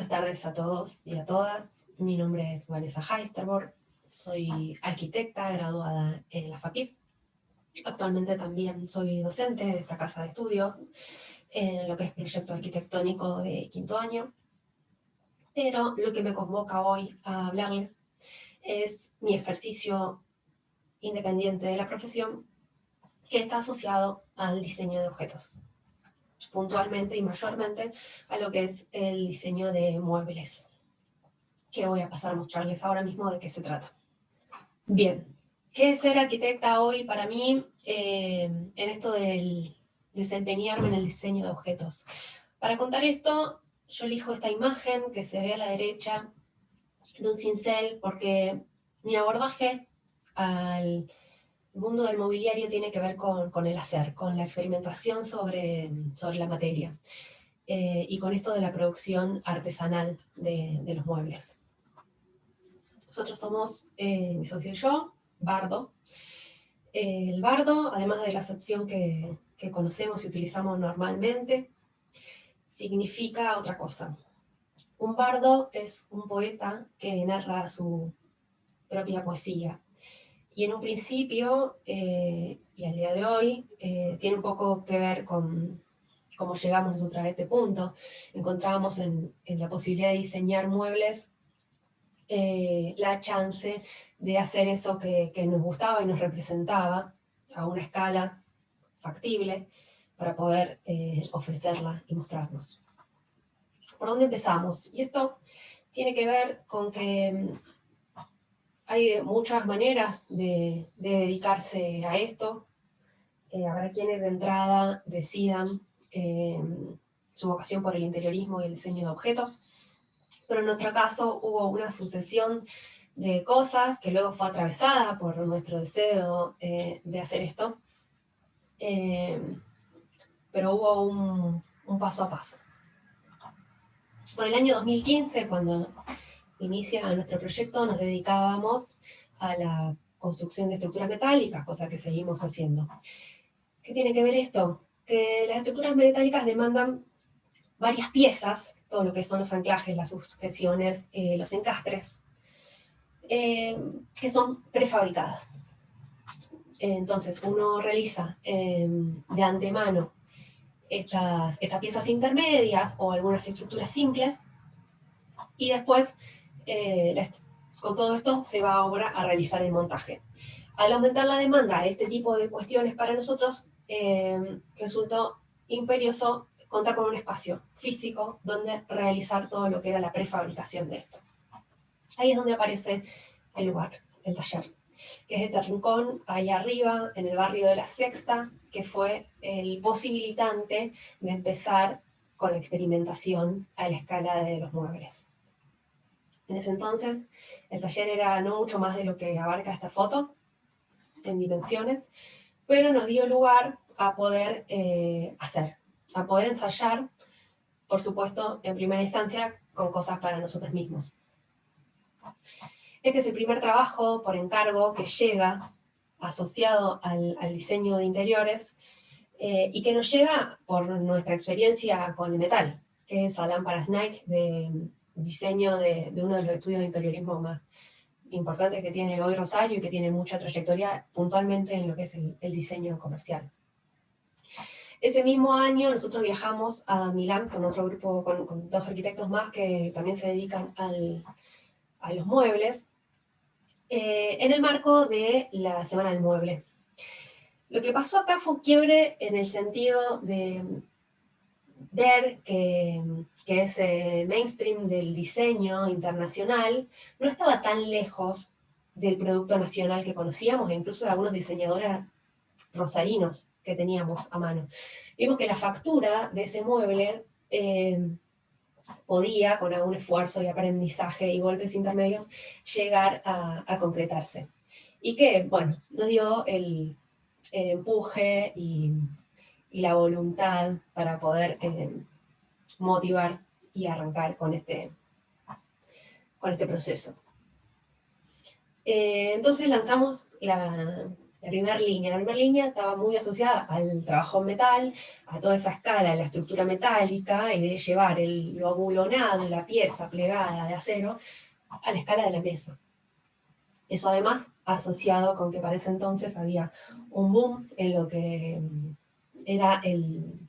tardes a todos y a todas. Mi nombre es Vanessa Heisterborg. Soy arquitecta graduada en la FAPID. Actualmente también soy docente de esta casa de estudios en lo que es proyecto arquitectónico de quinto año. Pero lo que me convoca hoy a hablarles es mi ejercicio independiente de la profesión que está asociado al diseño de objetos, puntualmente y mayormente a lo que es el diseño de muebles, que voy a pasar a mostrarles ahora mismo de qué se trata. Bien, ¿qué es ser arquitecta hoy para mí en esto del desempeñarme en el diseño de objetos? Para contar esto, yo elijo esta imagen que se ve a la derecha de un cincel porque mi abordaje al mundo del mobiliario tiene que ver con el hacer, con la experimentación sobre la materia y con esto de la producción artesanal de los muebles. Nosotros somos, mi socio y yo, bardo. El bardo, además de la acepción que conocemos y utilizamos normalmente, significa otra cosa. Un bardo es un poeta que narra su propia poesía. Y en un principio, y al día de hoy, tiene un poco que ver con cómo llegamos nosotros a este punto. Encontrábamos en la posibilidad de diseñar muebles la chance de hacer eso que nos gustaba y nos representaba a una escala factible para poder ofrecerla y mostrarnos. ¿Por dónde empezamos? Y esto tiene que ver con que hay muchas maneras de dedicarse a esto. Habrá quienes de entrada decidan su vocación por el interiorismo y el diseño de objetos, pero en nuestro caso hubo una sucesión de cosas que luego fue atravesada por nuestro deseo de hacer esto, pero hubo un paso a paso. Por el año 2015, cuando inicia nuestro proyecto, nos dedicábamos a la construcción de estructuras metálicas, cosa que seguimos haciendo. ¿Qué tiene que ver esto? Que las estructuras metálicas demandan varias piezas, todo lo que son los anclajes, las sujeciones, los encastres, que son prefabricadas. Entonces uno realiza de antemano estas piezas intermedias o algunas estructuras simples y después con todo esto se va ahora a realizar el montaje. Al aumentar la demanda de este tipo de cuestiones para nosotros, resultó imperioso contar con un espacio físico donde realizar todo lo que era la prefabricación de esto. Ahí es donde aparece el lugar, el taller, que es este rincón ahí arriba, en el barrio de La Sexta, que fue el posibilitante de empezar con la experimentación a la escala de los muebles. En ese entonces, el taller era no mucho más de lo que abarca esta foto, en dimensiones, pero nos dio lugar a poder hacer, a poder ensayar, por supuesto, en primera instancia, con cosas para nosotros mismos. Este es el primer trabajo por encargo que llega asociado al diseño de interiores y que nos llega por nuestra experiencia con el metal, que es a lámparas Nike de diseño de uno de los estudios de interiorismo más importantes que tiene hoy Rosario y que tiene mucha trayectoria puntualmente en lo que es el diseño comercial. Ese mismo año nosotros viajamos a Milán con otro grupo, con dos arquitectos más que también se dedican a los muebles, en el marco de la Semana del Mueble. Lo que pasó acá fue un quiebre en el sentido de ver que ese mainstream del diseño internacional no estaba tan lejos del producto nacional que conocíamos, e incluso de algunos diseñadores rosarinos que teníamos a mano. Vimos que la factura de ese mueble podía, con algún esfuerzo y aprendizaje y golpes intermedios, llegar a concretarse. Y que, bueno, nos dio el empuje y la voluntad para poder motivar y arrancar con este proceso. Entonces lanzamos La primera línea. La primera línea estaba muy asociada al trabajo en metal, a toda esa escala de la estructura metálica y de llevar lo abulonado, la pieza plegada de acero, a la escala de la mesa. Eso además asociado con que para ese entonces había un boom en lo que era el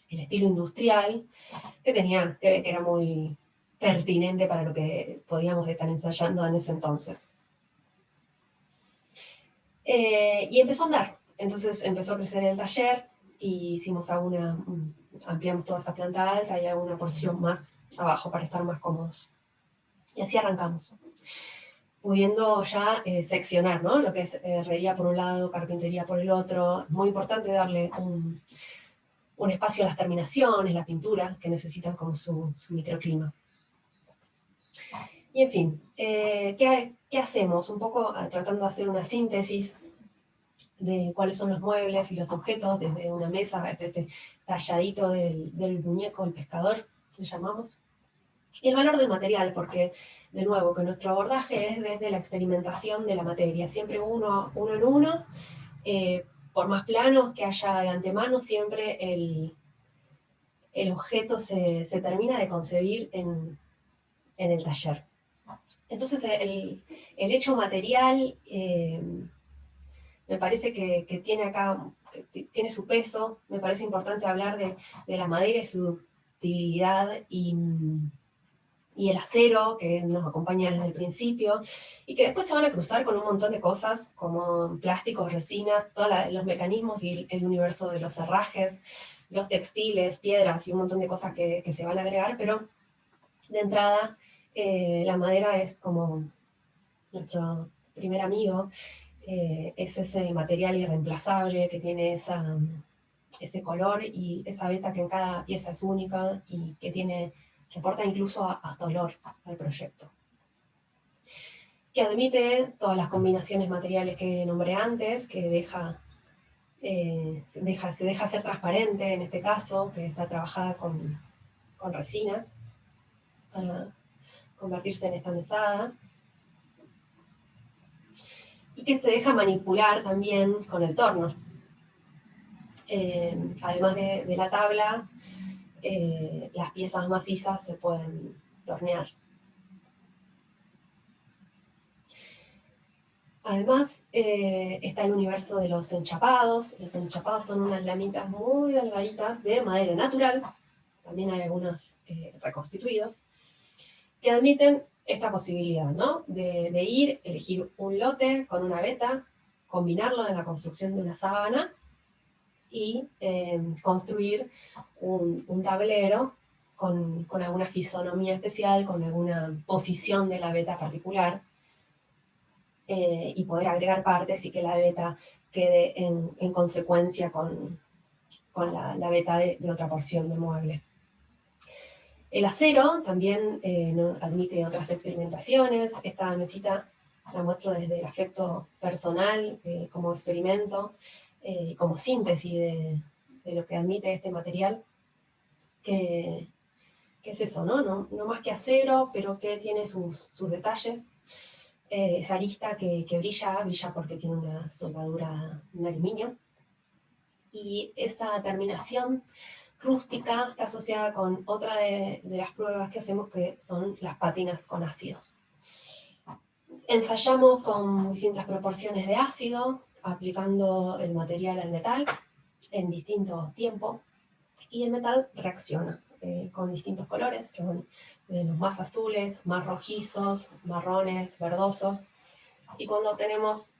estilo industrial, que era muy pertinente para lo que podíamos estar ensayando en ese entonces. Y empezó a andar. Entonces empezó a crecer el taller y ampliamos toda esa planta alta y alguna porción más abajo para estar más cómodos. Y así arrancamos, pudiendo ya seccionar, ¿no? Lo que es herrería por un lado, carpintería por el otro. Es muy importante darle un espacio a las terminaciones, la pintura, que necesitan como su microclima. Y en fin, ¿qué hacemos? Un poco tratando de hacer una síntesis de cuáles son los muebles y los objetos, desde una mesa, este talladito del muñeco, el pescador, le llamamos. Y el valor del material, porque, de nuevo, que nuestro abordaje es desde la experimentación de la materia, siempre uno en uno, por más planos que haya de antemano, siempre el objeto se termina de concebir en el taller. Entonces, el hecho material me parece que tiene acá, que tiene su peso. Me parece importante hablar de la madera y su utilidad y el acero, que nos acompaña desde el principio, y que después se van a cruzar con un montón de cosas, como plásticos, resinas, todos los mecanismos y el universo de los herrajes, los textiles, piedras y un montón de cosas que se van a agregar, pero de entrada la madera es como nuestro primer amigo, es ese material irreemplazable que tiene ese color y esa veta que en cada pieza es única y que aporta incluso hasta olor al proyecto. Que admite todas las combinaciones materiales que nombré antes, que se deja ser transparente en este caso, que está trabajada con resina para convertirse en esta mesada. Y que se deja manipular también con el torno. Además de la tabla, las piezas macizas se pueden tornear. Además, está el universo de los enchapados. Los enchapados son unas lamitas muy delgaditas de madera natural, también hay algunos reconstituidos, que admiten esta posibilidad, ¿no? De elegir un lote con una veta, combinarlo en la construcción de una sábana y construir un tablero con alguna fisonomía especial, con alguna posición de la veta particular, y poder agregar partes y que la veta quede en consecuencia con la veta de otra porción del mueble. El acero también admite otras experimentaciones. Esta mesita la muestro desde el afecto personal, como experimento, como síntesis de lo que admite este material, que es eso, ¿no? No más que acero, pero que tiene sus detalles. Esa arista que brilla porque tiene una soldadura de aluminio. Y esa terminación rústica está asociada con otra de las pruebas que hacemos, que son las pátinas con ácidos. Ensayamos con distintas proporciones de ácido, aplicando el material al metal en distintos tiempos, y el metal reacciona con distintos colores, que van de los más azules, más rojizos, marrones, verdosos, y cuando obtenemos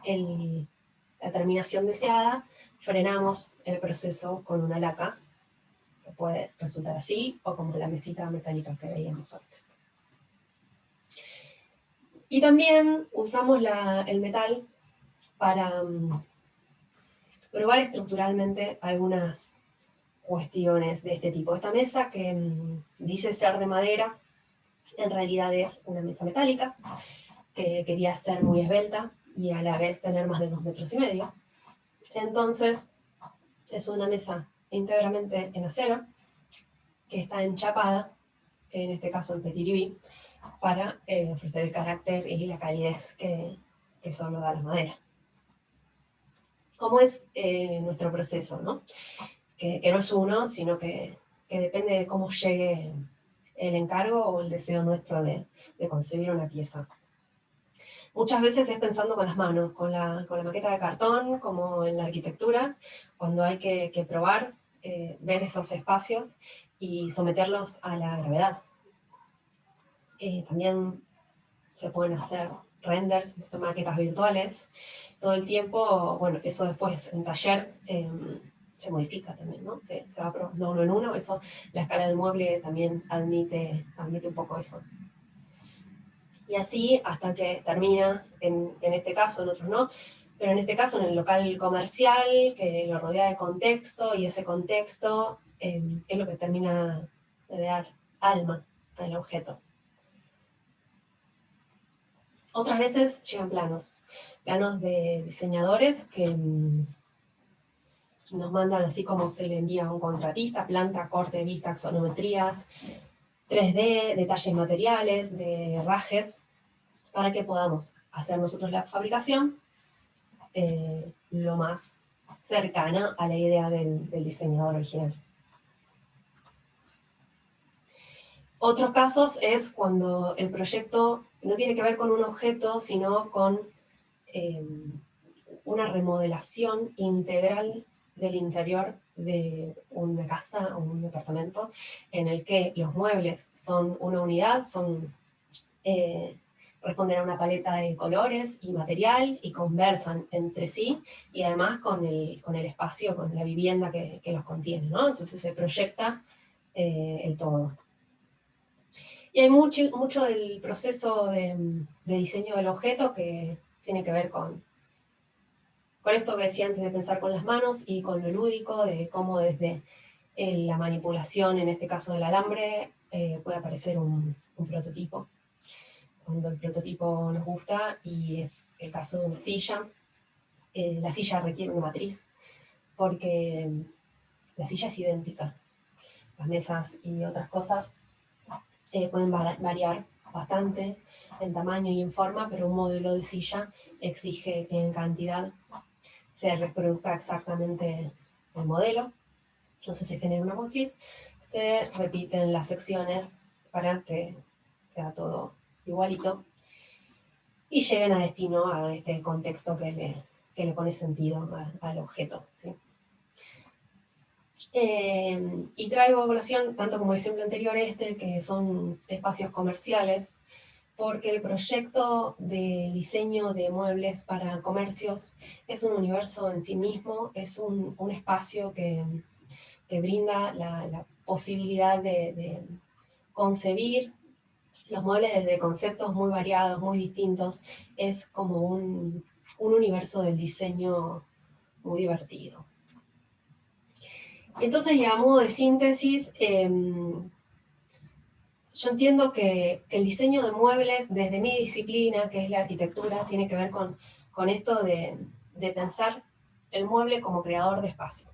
la terminación deseada, frenamos el proceso con una laca, que puede resultar así, o como la mesita metálica que veíamos antes. Y también usamos el metal para probar estructuralmente algunas cuestiones de este tipo. Esta mesa, que dice ser de madera, en realidad es una mesa metálica, que quería ser muy esbelta y a la vez tener más de 2,5 metros. Entonces, es una mesa íntegramente en acero, que está enchapada, en este caso en Petit-Levis, para ofrecer el carácter y la calidez que solo da la madera. cómo es nuestro proceso, ¿no? Que no es uno, sino que depende de cómo llegue el encargo o el deseo nuestro de concebir una pieza. Muchas veces es pensando con las manos, con la maqueta de cartón, como en la arquitectura, cuando hay que probar, ver esos espacios y someterlos a la gravedad. También se pueden hacer renders, son maquetas virtuales, todo el tiempo. Bueno, eso después en taller se modifica también, ¿no? Se va probando uno en uno, eso, la escala del mueble también admite un poco eso. Y así hasta que termina, en este caso, en otros no, pero en este caso en el local comercial, que lo rodea de contexto, y ese contexto es lo que termina de dar alma al objeto. Otras veces llegan planos de diseñadores que nos mandan, así como se le envía a un contratista, planta, corte, vista, axonometrías, 3D, detalles materiales, de rajes, para que podamos hacer nosotros la fabricación lo más cercana a la idea del diseñador original. Otros casos es cuando el proyecto no tiene que ver con un objeto, sino con una remodelación integral del interior de una casa o un departamento, en el que los muebles son una unidad, responden a una paleta de colores y material y conversan entre sí, y además con el espacio, con la vivienda que los contiene, ¿no? Entonces se proyecta el todo. Y hay mucho del proceso de diseño del objeto que tiene que ver con esto que decía antes de pensar con las manos y con lo lúdico, de cómo desde la manipulación, en este caso del alambre, puede aparecer un prototipo. Cuando el prototipo nos gusta, y es el caso de una silla, la silla requiere una matriz, porque la silla es idéntica. Las mesas y otras cosas pueden variar bastante en tamaño y en forma, pero un modelo de silla exige que en cantidad se reproduzca exactamente el modelo. Entonces se genera una matriz, se repiten las secciones para que sea todo igualito y lleguen a destino a este contexto que le pone sentido al objeto, ¿sí? Y traigo a colación, tanto como el ejemplo anterior que son espacios comerciales, porque el proyecto de diseño de muebles para comercios es un universo en sí mismo, es un espacio que brinda la posibilidad de concebir los muebles desde conceptos muy variados, muy distintos. Es como un universo del diseño muy divertido. Entonces, y a modo de síntesis, yo entiendo que el diseño de muebles, desde mi disciplina, que es la arquitectura, tiene que ver con esto de pensar el mueble como creador de espacio.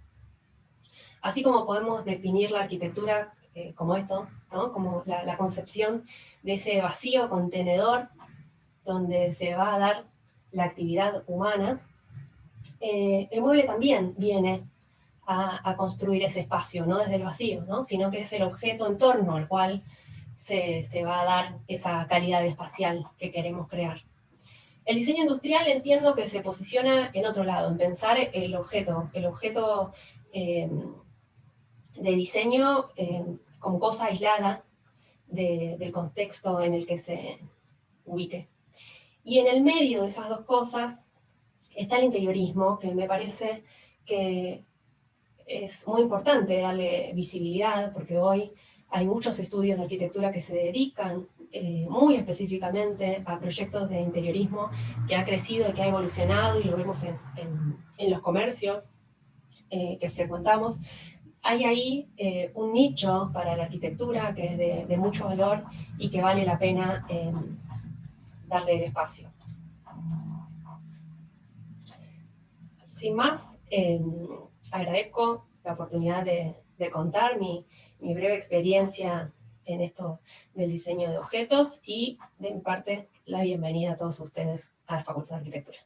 Así como podemos definir la arquitectura como esto, ¿no? Como la concepción de ese vacío contenedor donde se va a dar la actividad humana, el mueble también viene a construir ese espacio, no desde el vacío, ¿no? Sino que es el objeto en torno al cual se va a dar esa calidad espacial que queremos crear. El diseño industrial entiendo que se posiciona en otro lado, en pensar el objeto de diseño como cosa aislada del contexto en el que se ubique. Y en el medio de esas dos cosas está el interiorismo, que me parece que es muy importante darle visibilidad, porque hoy hay muchos estudios de arquitectura que se dedican muy específicamente a proyectos de interiorismo, que ha crecido y que ha evolucionado, y lo vemos en los comercios que frecuentamos. Hay ahí un nicho para la arquitectura que es de mucho valor y que vale la pena darle el espacio. Sin más, agradezco la oportunidad de contar mi breve experiencia en esto del diseño de objetos, y de mi parte la bienvenida a todos ustedes a la Facultad de Arquitectura.